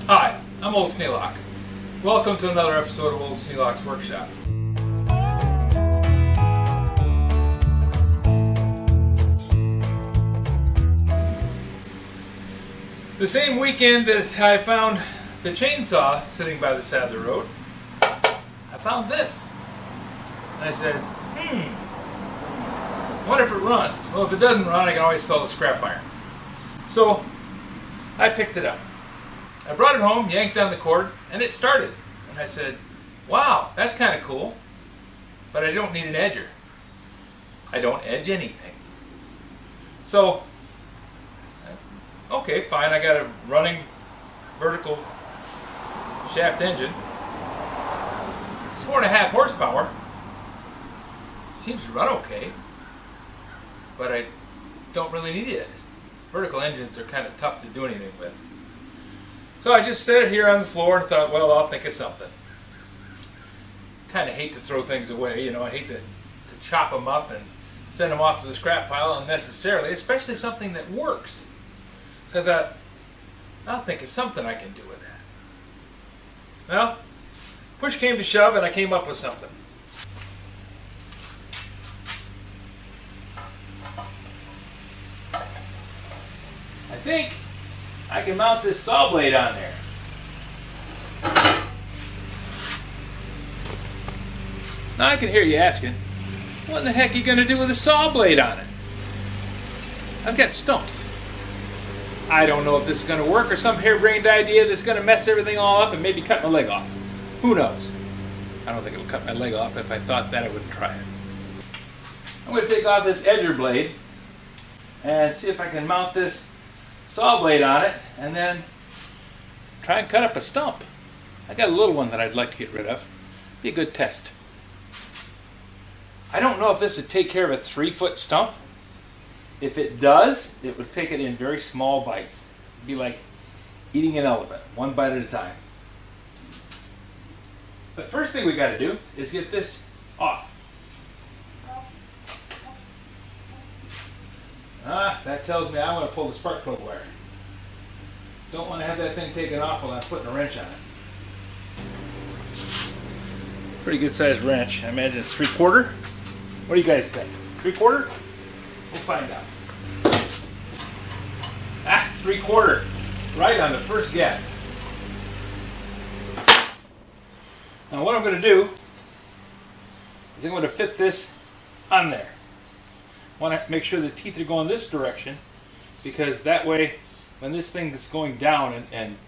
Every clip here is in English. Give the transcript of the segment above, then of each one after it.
Hi, I'm Old Sneelock. Welcome to another episode of Old Sneelock's Workshop. The same weekend that I found the chainsaw sitting by the side of the road, I found this. And I said, I wonder if it runs. Well, if it doesn't run, I can always sell the scrap iron. So, I picked it up. I brought it home, yanked down the cord, and it started. And I said, wow, that's kind of cool, but I don't need an edger. I don't edge anything. So, okay, fine, I got a running vertical shaft engine. It's 4.5 horsepower. Seems to run okay, but I don't really need it. Vertical engines are kind of tough to do anything with. So I just set it here on the floor and thought, well, I'll think of something. Kind of hate to throw things away, you know, I hate to chop them up and send them off to the scrap pile unnecessarily, especially something that works. So I thought, I'll think of something I can do with that. Well, push came to shove and I came up with something. I think I can mount this saw blade on there. Now I can hear you asking, what in the heck are you going to do with a saw blade on it? I've got stumps. I don't know if this is going to work or some harebrained idea that's going to mess everything all up and maybe cut my leg off. Who knows? I don't think it'll cut my leg off. If I thought that, I wouldn't try it. I'm going to take off this edger blade and see if I can mount this saw blade on it and then try and cut up a stump. I got a little one that I'd like to get rid of. Be a good test. I don't know if this would take care of a 3-foot stump. If it does, it would take it in very small bites. It'd be like eating an elephant, one bite at a time. But first thing we got to do is get this off. That tells me I want to pull the spark plug wire. Don't want to have that thing taken off while I'm putting a wrench on it. Pretty good sized wrench. I imagine it's 3/4. What do you guys think? 3/4? We'll find out. 3/4. Right on the first guess. Now what I'm going to do is I'm going to fit this on there. I want to make sure the teeth are going this direction, because that way when this thing is going down and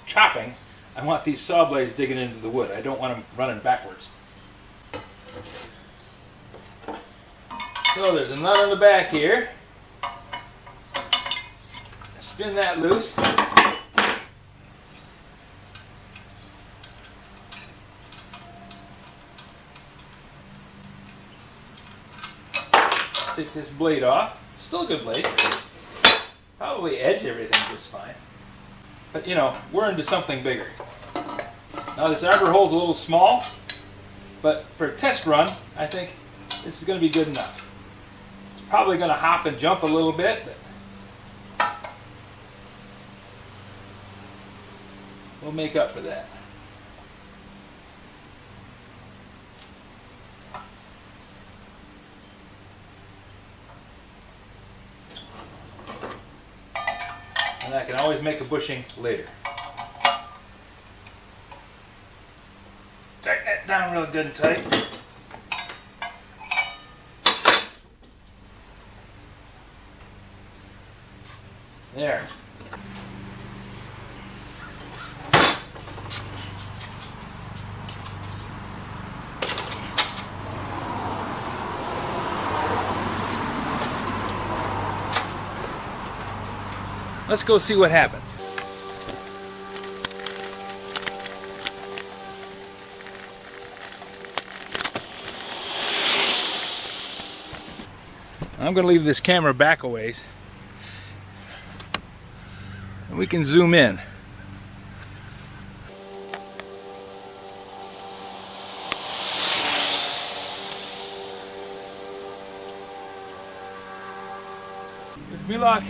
chopping, I want these saw blades digging into the wood. I don't want them running backwards. So there's a nut on the back here. Spin that loose. Take this blade off. Still a good blade. Probably edge everything just fine. But you know, we're into something bigger. Now this arbor hole's a little small, but for a test run, I think this is going to be good enough. It's probably going to hop and jump a little bit, but we'll make up for that. And I can always make a bushing later. Tighten that down real good and tight. There. Let's go see what happens. I'm going to leave this camera back a ways, and we can zoom in. McCulloch.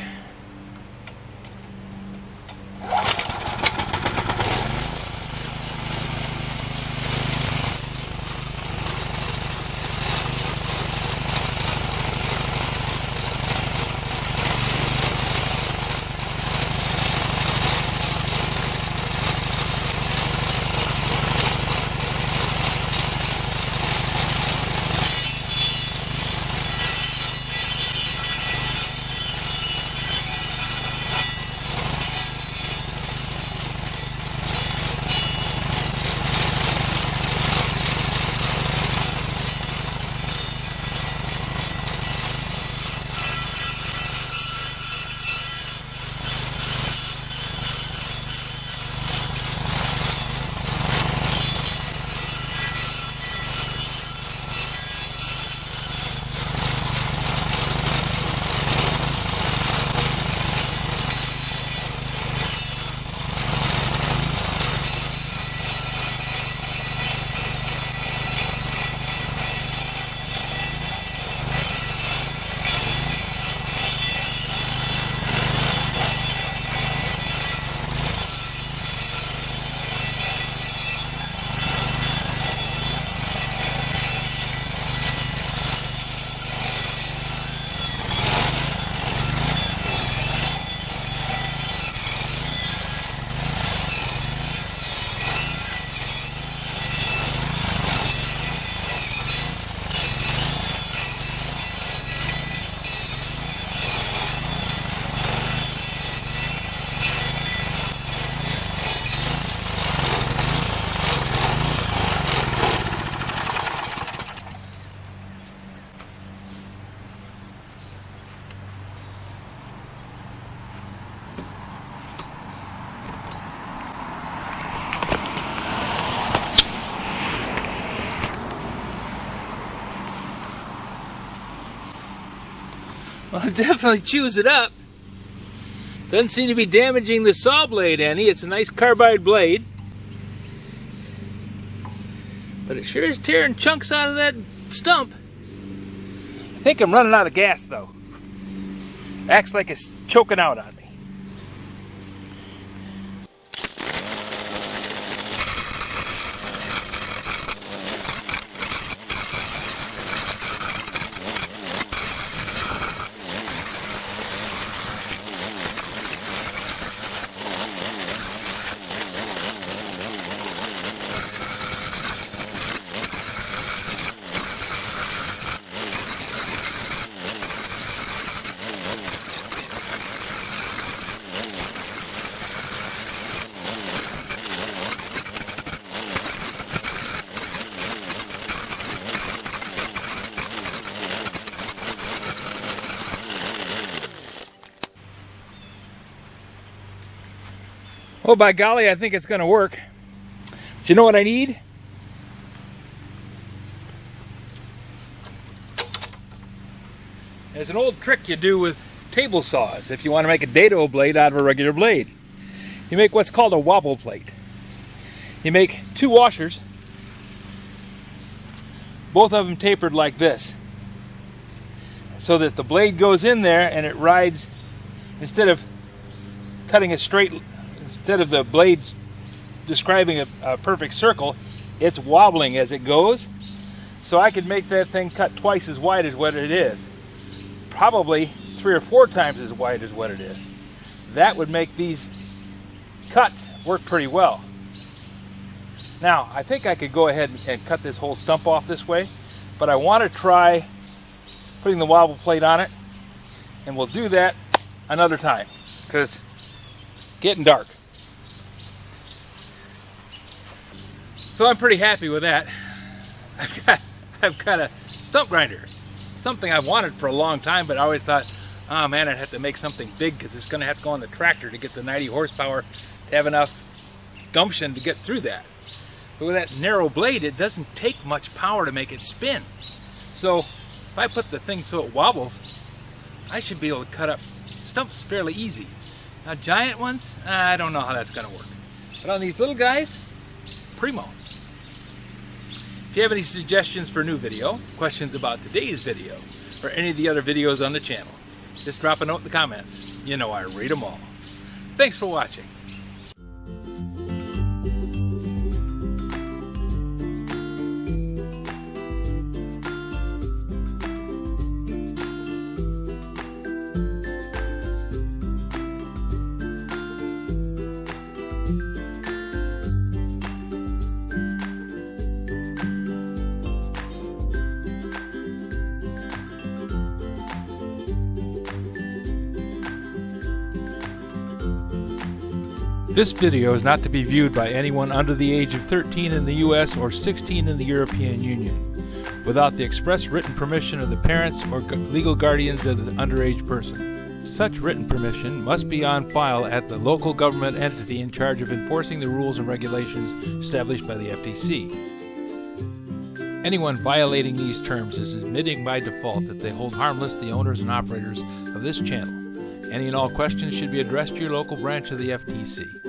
Well, it definitely chews it up. Doesn't seem to be damaging the saw blade any. It's a nice carbide blade. But it sure is tearing chunks out of that stump. I think I'm running out of gas, though. Acts like it's choking out on me. Oh, by golly, I think it's going to work. But you know what I need? There's an old trick you do with table saws if you want to make a dado blade out of a regular blade. You make what's called a wobble plate. You make two washers, both of them tapered like this, so that the blade goes in there and it rides, instead of cutting it straight, instead of the blades describing a perfect circle, it's wobbling as it goes. So I could make that thing cut twice as wide as what it is. Probably 3 or 4 times as wide as what it is. That would make these cuts work pretty well. Now, I think I could go ahead and cut this whole stump off this way, but I want to try putting the wobble plate on it, and we'll do that another time, because it's getting dark. So I'm pretty happy with that. I've got a stump grinder. Something I've wanted for a long time, but I always thought, oh man, I'd have to make something big because it's going to have to go on the tractor to get the 90 horsepower to have enough gumption to get through that. But with that narrow blade, it doesn't take much power to make it spin. So if I put the thing so it wobbles, I should be able to cut up stumps fairly easy. Now giant ones, I don't know how that's going to work. But on these little guys, primo. If you have any suggestions for a new video, questions about today's video, or any of the other videos on the channel, just drop a note in the comments. You know I read them all. Thanks for watching. This video is not to be viewed by anyone under the age of 13 in the U.S. or 16 in the European Union, without the express written permission of the parents or legal guardians of the underage person. Such written permission must be on file at the local government entity in charge of enforcing the rules and regulations established by the FTC. Anyone violating these terms is admitting by default that they hold harmless the owners and operators of this channel. Any and all questions should be addressed to your local branch of the FTC.